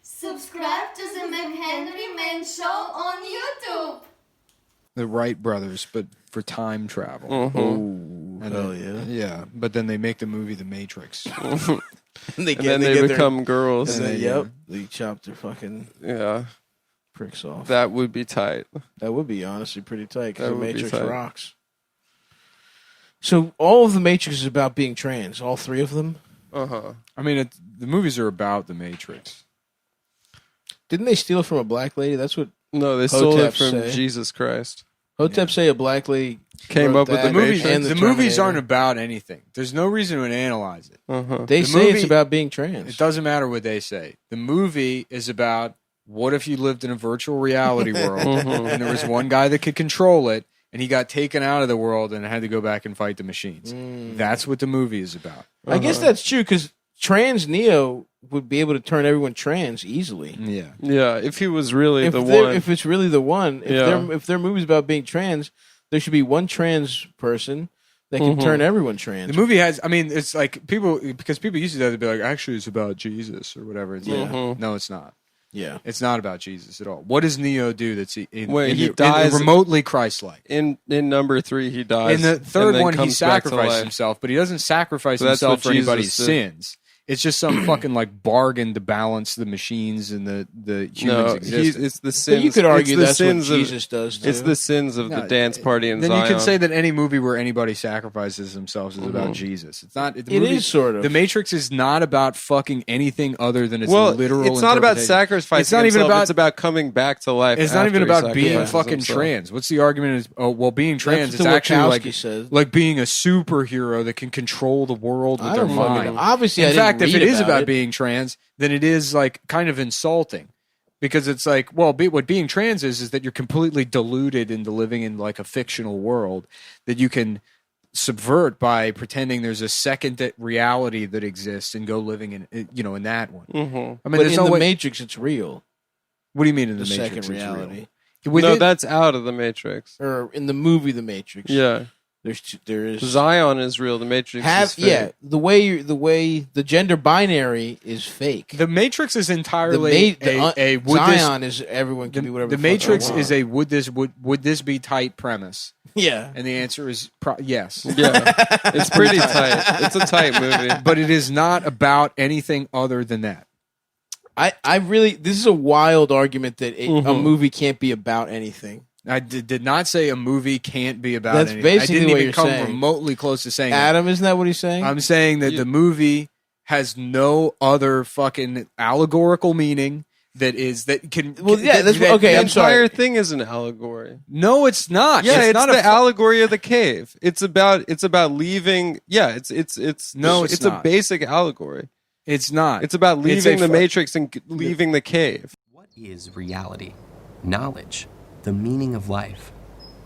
Subscribe to the Mchenry Man Show on YouTube. The Wright brothers, but for time travel. Oh, hell yeah. Yeah, but then they make the movie The Matrix. And And then they become girls. And then, Yeah. they chop their fucking Yeah, pricks off. that would be tight. That would be honestly pretty tight because That the would be Matrix tight. rocks. So all of the Matrix is about being trans. All three of them. I mean, the movies are about The Matrix. Didn't they steal from a black lady? That's what No, they stole it Hotep from say. Jesus Christ. Hotep say. A black lady Came wrote up with that the Movies, and the movies Terminator. aren't about anything. There's no reason to analyze it. They the say it's movie- about being trans. It doesn't matter what they say. The movie is about what if you lived in a virtual reality world and there was one guy that could control it and he got taken out of the world and had to go back and fight the machines. That's what the movie is about. I guess that's true because trans Neo would be able to turn everyone trans easily. Yeah. Yeah, if he was really If the they're- one. if it's really the one, Yeah. if their movie's about being trans, there should be one trans person that can turn everyone trans. The movie has, I mean, it's like people, because people used to do that, they'd be like, actually, it's about Jesus or whatever. It's like, no, it's not. Yeah. It's not about Jesus at all. What does Neo do that's He dies- remotely Christ-like? in number 3, he dies. In the third and then one, he comes back to sacrifices life. himself, but he doesn't sacrifice So that's himself what for anybody's Jesus did. sins. It's just some fucking like bargain to balance the machines and the humans' No, existence. it's the sins. But you could argue it's the that's what sins of- Jesus does too. It's the sins of the No, dance party in then Zion. you could say that any movie where anybody sacrifices themselves is about Jesus. It's not. It is sort of. The Matrix is not about fucking anything other than its well, literal. it's not about interpretation. sacrificing. It's not even himself, about. It's about coming back to life. It's not even after he about being sacrifices fucking himself. trans. What's the argument? Is being trans. That's It's what actually Wachowski says. like being a superhero that can control the world with I their don't fucking know. mind. Obviously, I in didn't fact, if read it is about about it. being trans, then it is like kind of insulting, because it's like, well, what being trans is that you're completely deluded into living in like a fictional world that you can subvert by pretending there's a second reality that exists and go living in in that one. I mean, But there's in no the way. Matrix, it's real. What do you mean in the, The Matrix? second it's real? reality, No, Within- that's out of the Matrix. or in the movie The Matrix. Yeah, there is Zion is real. The Matrix is fake. yeah. The way the gender binary is fake. the Matrix is entirely a would Zion is everyone this can be whatever. the the fuck they Matrix want. is a would this be tight premise, yeah. and the answer is yes. Yeah, it's pretty tight. It's a tight movie. But it is not about anything other than that. I really this is a wild argument that a movie can't be about anything. I did not say a movie can't be about That's anything. basically I didn't what even you're come saying. remotely close to saying that. Adam, isn't that what he's saying? I'm saying that the movie has no other fucking allegorical meaning that can. Well, yeah, that's that- okay. The I'm sorry. entire thing is an allegory. No, it's not. Yeah, it's not the allegory of the cave. It's about leaving. Yeah, No, it's a not. basic allegory. It's not. It's about It's leaving a the Matrix and leaving the cave. What is reality? Knowledge? The meaning of life?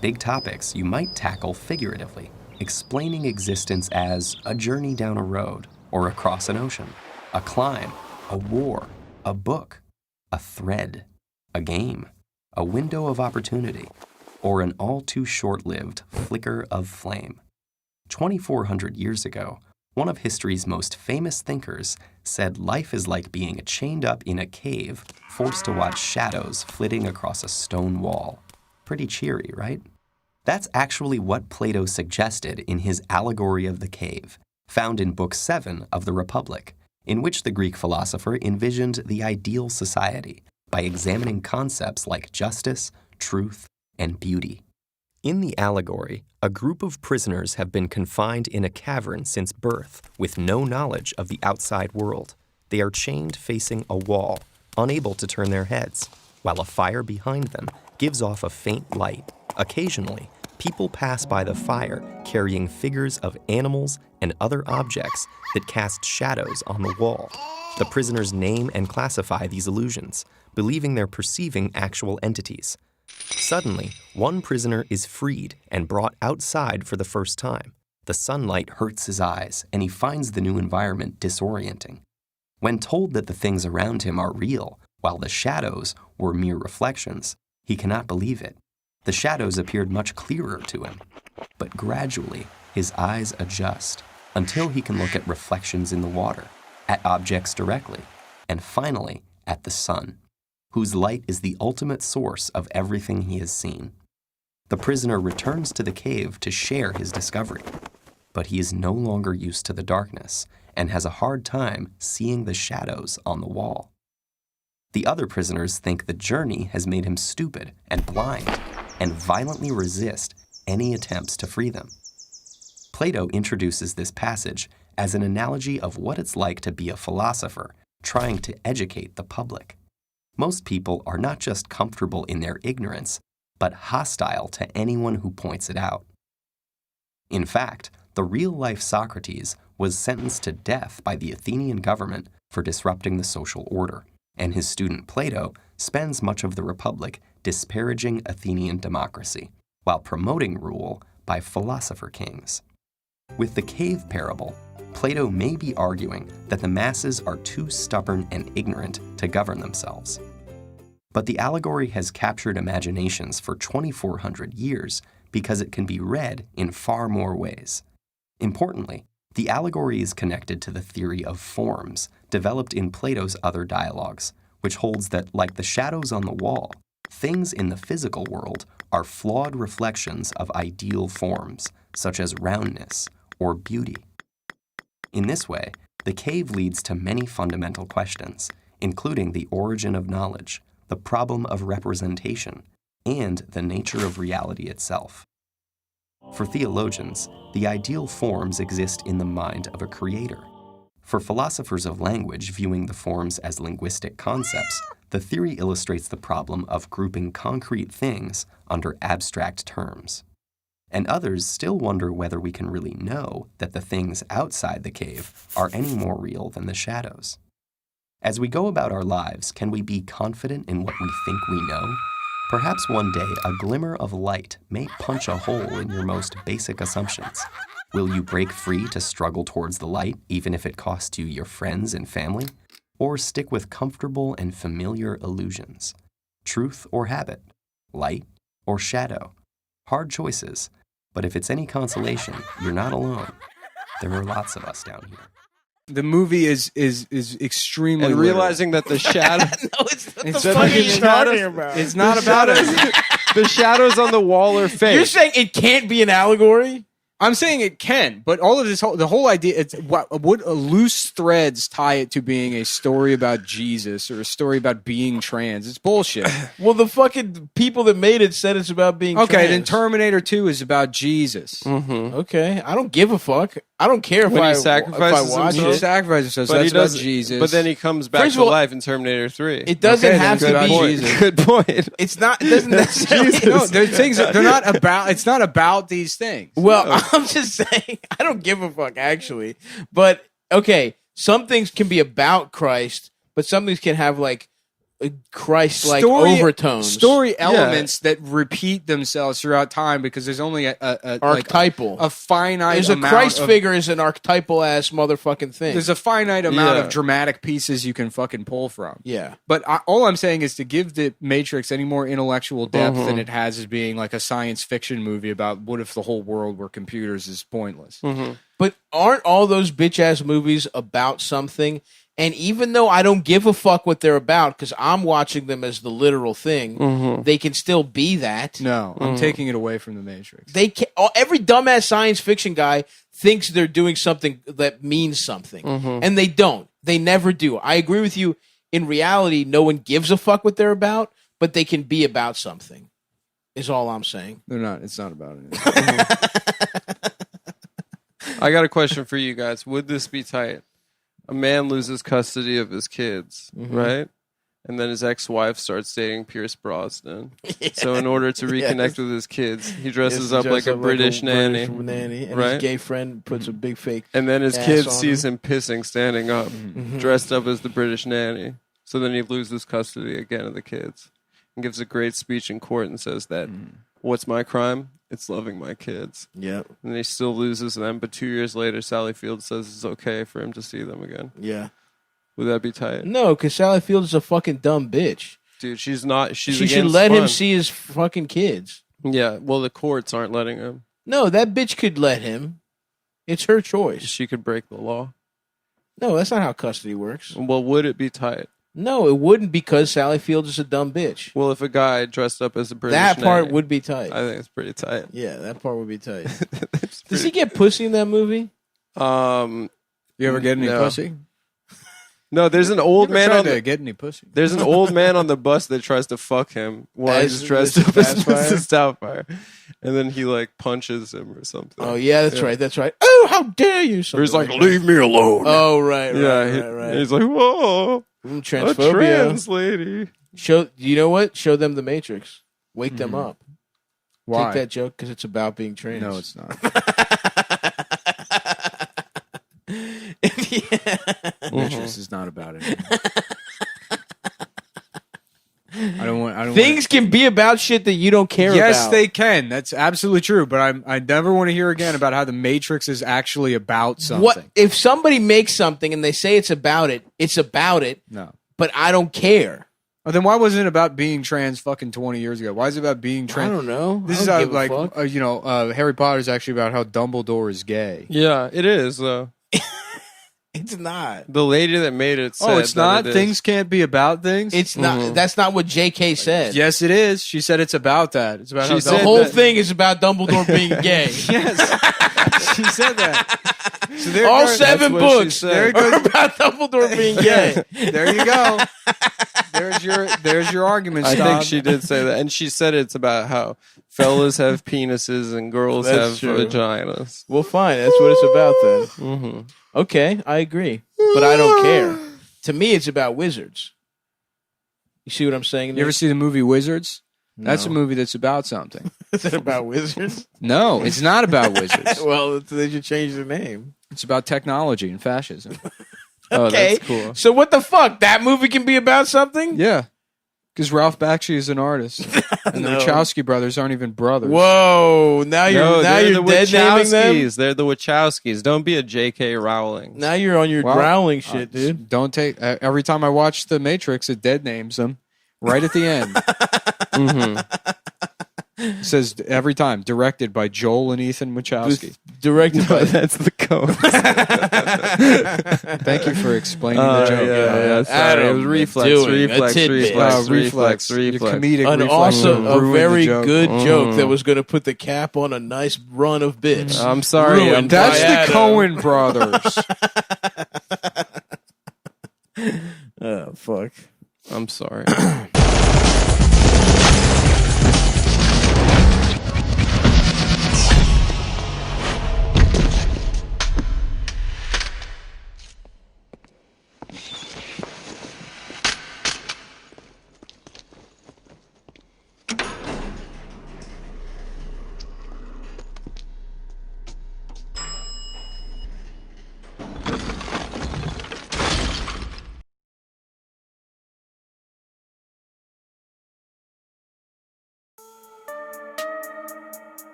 Big topics you might tackle figuratively, explaining existence as a journey down a road or across an ocean, a climb, a war, a book, a thread, a game, a window of opportunity, or an all too short-lived flicker of flame. 2,400 years ago, one of history's most famous thinkers said life is like being chained up in a cave, forced to watch shadows flitting across a stone wall. Pretty cheery, right? That's actually what Plato suggested in his Allegory of the Cave, found in Book 7 of the Republic, in which the Greek philosopher envisioned the ideal society by examining concepts like justice, truth, and beauty. In the allegory, a group of prisoners have been confined in a cavern since birth with no knowledge of the outside world. They are chained facing a wall, unable to turn their heads, while a fire behind them gives off a faint light. Occasionally, people pass by the fire carrying figures of animals and other objects that cast shadows on the wall. The prisoners name and classify these illusions, believing they're perceiving actual entities. Suddenly, one prisoner is freed and brought outside for the first time. The sunlight hurts his eyes, and he finds the new environment disorienting. When told that the things around him are real, while the shadows were mere reflections, he cannot believe it. The shadows appeared much clearer to him. But gradually, his eyes adjust until he can look at reflections in the water, at objects directly, and finally at the sun, whose light is the ultimate source of everything he has seen. The prisoner returns to the cave to share his discovery, but he is no longer used to the darkness and has a hard time seeing the shadows on the wall. The other prisoners think the journey has made him stupid and blind and violently resist any attempts to free them. Plato introduces this passage as an analogy of what it's like to be a philosopher trying to educate the public. Most people are not just comfortable in their ignorance, but hostile to anyone who points it out. In fact, the real-life Socrates was sentenced to death by the Athenian government for disrupting the social order, and his student Plato spends much of the Republic disparaging Athenian democracy, while promoting rule by philosopher kings. With the cave parable, Plato may be arguing that the masses are too stubborn and ignorant to govern themselves. But the allegory has captured imaginations for 2,400 years because it can be read in far more ways. Importantly, the allegory is connected to the theory of forms developed in Plato's other dialogues, which holds that, like the shadows on the wall, things in the physical world are flawed reflections of ideal forms, such as roundness or beauty. In this way, the cave leads to many fundamental questions, including the origin of knowledge, the problem of representation, and the nature of reality itself. For theologians, the ideal forms exist in the mind of a creator. For philosophers of language viewing the forms as linguistic concepts, the theory illustrates the problem of grouping concrete things under abstract terms. And others still wonder whether we can really know that the things outside the cave are any more real than the shadows. As we go about our lives, can we be confident in what we think we know? Perhaps one day a glimmer of light may punch a hole in your most basic assumptions. Will you break free to struggle towards the light, even if it costs you your friends and family? Or stick with comfortable and familiar illusions? Truth or habit? Light or shadow? Hard choices. But if it's any consolation, you're not alone. There are lots of us down here. The movie is extremely And realizing that the shadow, No, it's not It's the fucking fucking shadows- talking about. it's not about it. the shadows on the wall are fake. You're saying it can't be an allegory? I'm saying it can, but all of this, the whole idea, it's what loose threads tie it to being a story about Jesus or a story about being trans. It's bullshit. Well, the fucking people that made it said it's about being Okay, trans. then Terminator 2 is about Jesus. Okay, I don't give a fuck. I don't care if When he I sacrifices watch He himself? it. sacrifices himself, so but he that's about doesn't. Jesus. But then he comes back First to of all, life in Terminator 3. It doesn't Okay, have then to good be. on Jesus. Good point. It's not. It doesn't necessarily. no, there's things that they're not about. It's not about these things. Well, I'm just saying, I don't give a fuck, actually. But, okay, some things can be about Christ, but some things can have, like, Christ-like overtones. Story elements that repeat themselves throughout time because there's only a Archetypal. a finite There's a amount Christ of, figure is an archetypal-ass motherfucking thing. There's a finite amount Yeah. of dramatic pieces you can fucking pull from. Yeah. But all I'm saying is to give the Matrix any more intellectual depth than it has as being like a science fiction movie about what if the whole world were computers is pointless. But aren't all those bitch-ass movies about something? And even though I don't give a fuck what they're about, because I'm watching them as the literal thing, they can still be that. No, I'm taking it away from the Matrix. They can, every dumbass science fiction guy thinks they're doing something that means something, and they don't. They never do. I agree with you. In reality, no one gives a fuck what they're about, but they can be about something. Is all I'm saying. They're not. It's not about it. I got a question for you guys. Would this be tight? A man loses custody of his kids, right? And then his ex-wife starts dating Pierce Brosnan. So in order to reconnect with his kids, he dresses up like a British nanny. And right? his gay friend puts a big fake. And then his ass kid on sees him pissing, standing up, dressed up as the British nanny. So then he loses custody again of the kids and gives a great speech in court and says that, what's my crime? It's loving my kids. Yeah. And he still loses them, but 2 years later, Sally Field says it's okay for him to see them again. Yeah. Would that be tight? No, because Sally Field is a fucking dumb bitch. Dude, she's not. She's She should against let him fun. see his fucking kids. Yeah, well, the courts aren't letting him. No, that bitch could let him. It's her choice. She could break the law. No, that's not how custody works. Well, would it be tight? No, it wouldn't because Sally Fields is a dumb bitch. Well, if a guy dressed up as a British That part nanny, would be tight. I think it's pretty tight. Yeah, that part would be tight. It's Does pretty- he get pussy in that movie? You ever get any No. pussy? No, there's an old You ever man tried on to the get any pussy? There's an old man on the bus that tries to fuck him while As he's dressed Mr. up as Doubtfire? Mrs. Doubtfire, and then he like punches him or something. Oh yeah, that's right. That's right. Oh, how dare you? Or he's Something like, that. "Leave me alone." Oh right, right, yeah, right. he's like, "Whoa, a Transphobia. trans lady." Show you know what? Show them the Matrix. Wake them up. Why? Take that joke because it's about being trans. No, it's not. Matrix is not about it. I don't want. Things can be about shit that you don't care Yes, about. they can. That's absolutely true. But I never want to hear again about how the Matrix is actually about something. What if somebody makes something and they say it's about it? It's about it. No. But I don't care. Oh, then why wasn't it about being trans fucking 20 years ago? Why is it about being trans? I don't know. This I is don't how, give a like, fuck. Harry Potter is actually about how Dumbledore is gay. Yeah, it is. It's not. The lady that made it said Oh, it's that not? it is. Things can't be about things? It's not. That's not what J.K. said. Yes, it is. She said it's about that. It's about She how The said Dumbledore- whole that- thing is about Dumbledore being gay. Yes. She said that. So there All goes- 7 what she books said. are about Dumbledore being gay. There you go. There's your argument, I Staub. think she did say that, and she said it's about how fellas have penises and girls That's have true. vaginas. Well, fine. That's what it's about then. Mm-hmm. Okay, I agree. But I don't care. To me, it's about wizards. You see what I'm saying? You ever see the movie Wizards? No. That's a movie that's about something. Is it about wizards? No, it's not about wizards. Well, they should change the name. It's about technology and fascism. Oh, Okay. that's cool. So what the fuck? That movie can be about something? Yeah. Because Ralph Bakshi is an artist. And No. the Wachowski brothers aren't even brothers. Whoa! Now you're No, now they're you're the dead naming them. Wachowskis. They're the Wachowskis. Don't be a J.K. Rowling. Now you're on your Well, growling shit, dude. Don't take... every time I watch The Matrix, it dead names them. Right at the end. It says every time, directed by Joel and Ethan Wachowski. Directed by That's the code. Thank you for explaining the joke. Sorry. Adam, It was reflex, doing a reflex, tidbit. reflex, reflex. Your reflex. comedic an reflex awesome, a ruined very the joke. good joke that was going to put the cap on a nice run of bits. I'm sorry. Ruined That's by the Adam. Coen brothers. Oh fuck! I'm sorry.